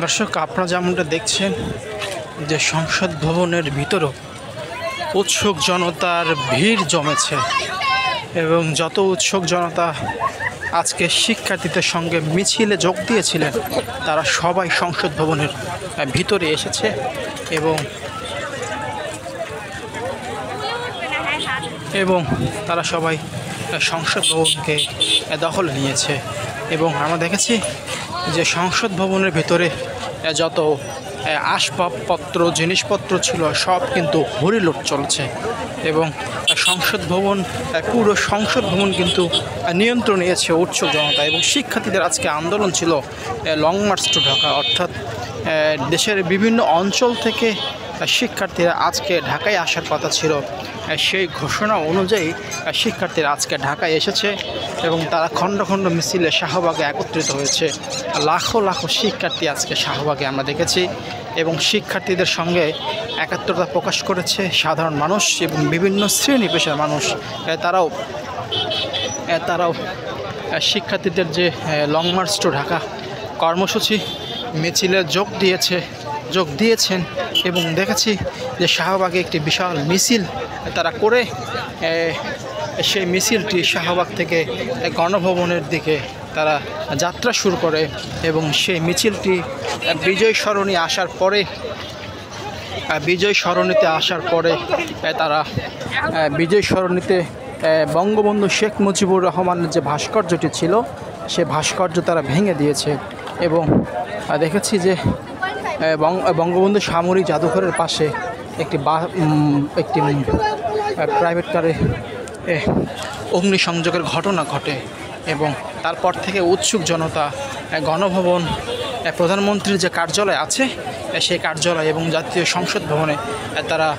দর্শক, আপনারা যেমনটা দেখছেন যে সংসদ ভবনের ভিতরেও উৎসুক জনতার ভিড় জমেছে এবং যত উৎসুক জনতা আজকে শিক্ষার্থীদের সঙ্গে মিছিলে যোগ দিয়েছিলেন তারা সবাই সংসদ ভবনের ভিতরে এসেছে এবং তারা সবাই সংসদ ভবনকে দখলে নিয়েছে। এবং আমরা দেখেছি যে সংসদ ভবনের ভিতরে যত আসবাবপত্র জিনিসপত্র ছিল সব কিন্তু হরিলুট চলছে এবং পুরো সংসদ ভবন কিন্তু নিয়ন্ত্রণে নিয়েছে উৎসুক জনতা। এবং শিক্ষার্থীদের আজকে আন্দোলন ছিল লং মার্চ টু ঢাকা, অর্থাৎ দেশের বিভিন্ন অঞ্চল থেকে শিক্ষার্থীরা আজকে ঢাকায় আসার কথা ছিল। সেই ঘোষণা অনুযায়ী শিক্ষার্থীরা আজকে ঢাকায় এসেছে এবং তারা খণ্ড খণ্ড মিছিলে শাহবাগে একত্রিত হয়েছে। লাখো লাখো শিক্ষার্থী আজকে শাহবাগে আমরা দেখেছি এবং শিক্ষার্থীদের সঙ্গে একাত্মতা প্রকাশ করেছে সাধারণ মানুষ এবং বিভিন্ন শ্রেণী পেশার মানুষ। তারাও শিক্ষার্থীদের যে লং মার্চ টু ঢাকা কর্মসূচি মিছিলে যোগ দিয়েছেন এবং দেখেছি যে শাহবাগে একটি বিশাল মিছিল তারা করে সেই মিছিলটি শাহবাগ থেকে গণভবনের দিকে তারা যাত্রা শুরু করে এবং সেই মিছিলটি বিজয় সরণিতে আসার পরে তারা বিজয় সরণিতে বঙ্গবন্ধু শেখ মুজিবুর রহমানের যে ভাস্কর্যটি ছিল সে ভাস্কর্য তারা ভেঙে দিয়েছে। এবং দেখেছি যে বঙ্গবন্ধু সামরিক জাদুঘরের পাশে একটি প্রাইভেট কারে অগ্নিসংযোগের ঘটনা ঘটে এবং তারপর থেকে উৎসুক জনতা গণভবন, প্রধানমন্ত্রীর যে কার্যালয় আছে সেই কার্যালয় এবং জাতীয় সংসদ ভবনে তারা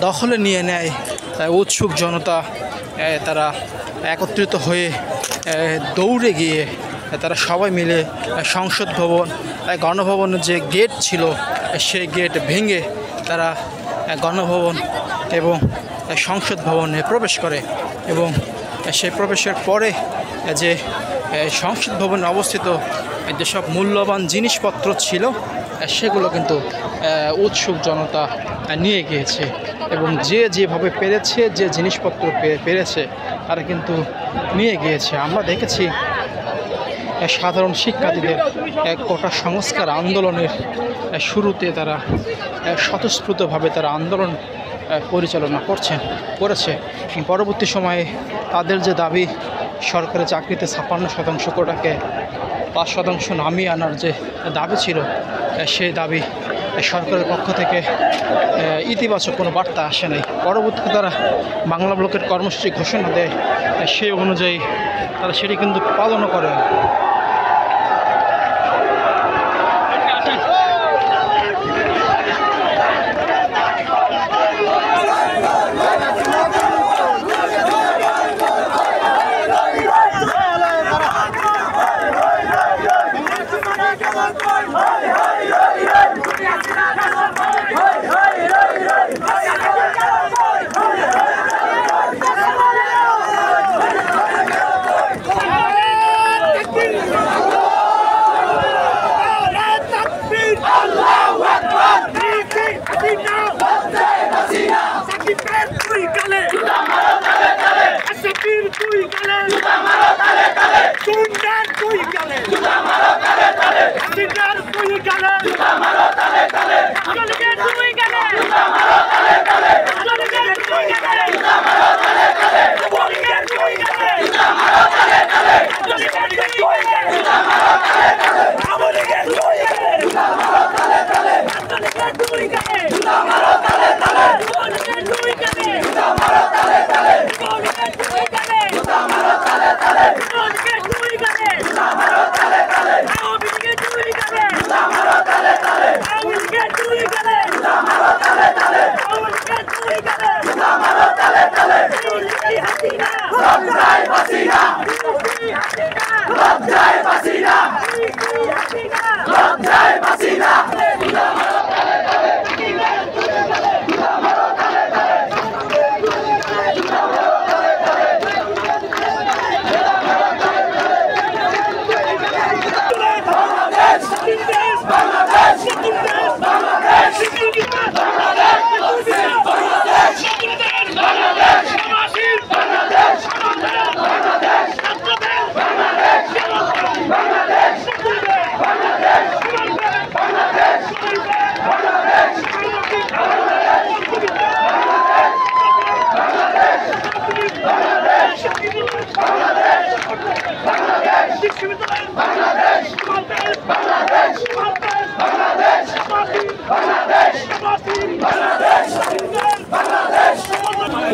দখলে নিয়ে নেয়। উৎসুক জনতা তারা একত্রিত হয়ে দৌড়ে গিয়ে তারা সবাই মিলে সংসদ ভবন গণভবনের যে গেট ছিল সেই গেট ভেঙে তারা গণভবন এবং সংসদ ভবনে প্রবেশ করে এবং সেই প্রবেশের পরে যে সংসদ ভবনে অবস্থিত যেসব মূল্যবান জিনিসপত্র ছিল সেগুলো কিন্তু উৎসুক জনতা নিয়ে গিয়েছে এবং যেভাবে পেরেছে যে জিনিসপত্র পেরেছে তারা কিন্তু নিয়ে গিয়েছে। আমরা দেখেছি সাধারণ শিক্ষার্থীদের কোটা সংস্কার আন্দোলনের শুরুতে তারা স্বতঃস্ফূর্তভাবে তারা আন্দোলন পরিচালনা করেছে। পরবর্তী সময়ে তাদের যে দাবি সরকারি চাকরিতে 56% কোটাকে 5% নামিয়ে আনার যে দাবি ছিল সেই দাবি সরকারের পক্ষ থেকে ইতিবাচক কোনো বার্তা আসে নাই। পরবর্তীতে তারা বাংলা ব্লকের কর্মসূচি ঘোষণা দেয়, সেই অনুযায়ী তারা সেটি কিন্তু পালনও করে। Gonna get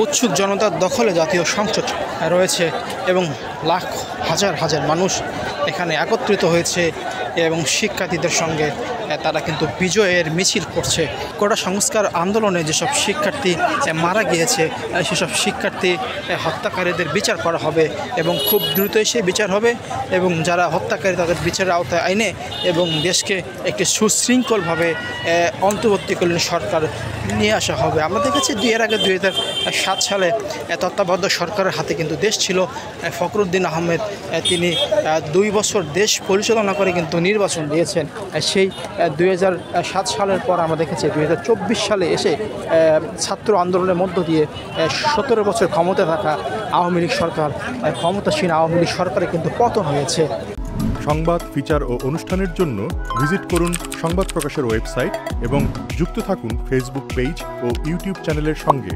উৎসুক জনতার দখলে জাতীয় সংসদ রয়েছে এবং লাখ হাজার হাজার মানুষ এখানে একত্রিত হয়েছে এবং শিক্ষার্থীদের সঙ্গে তারা কিন্তু বিজয়ের মিছিল করছে। কোটা সংস্কার আন্দোলনে যেসব শিক্ষার্থী মারা গিয়েছে সেসব শিক্ষার্থী হত্যাকারীদের বিচার করা হবে এবং খুব দ্রুতই সেই বিচার হবে এবং যারা হত্যাকারী তাদের বিচারের আওতায় আইনে এবং দেশকে একটি সুশৃঙ্খলভাবে অন্তর্বর্তীকালীন সরকার নিয়ে আসা হবে। আমরা দেখেছি এর আগে 2007 সালে তত্ত্বাবধায়ক সরকারের হাতে কিন্তু দেশ ছিল। ফখরুদ্দিন আহমেদ তিনি 2 বছর দেশ পরিচালনা করে কিন্তু নির্বাচন দিয়েছেন। সেই 2007 সালের পর আমরা দেখেছি 2024 সালে এসে ছাত্র আন্দোলনের মধ্য দিয়ে 17 বছর ক্ষমতা থাকা আওয়ামী লীগ সরকার, ক্ষমতাসীন আওয়ামী লীগ সরকারে কিন্তু পতন হয়েছে। সংবাদ, ফিচার ও অনুষ্ঠানের জন্য ভিজিট করুন সংবাদ প্রকাশের ওয়েবসাইট এবং যুক্ত থাকুন ফেসবুক পেজ ও ইউটিউব চ্যানেলের সঙ্গে।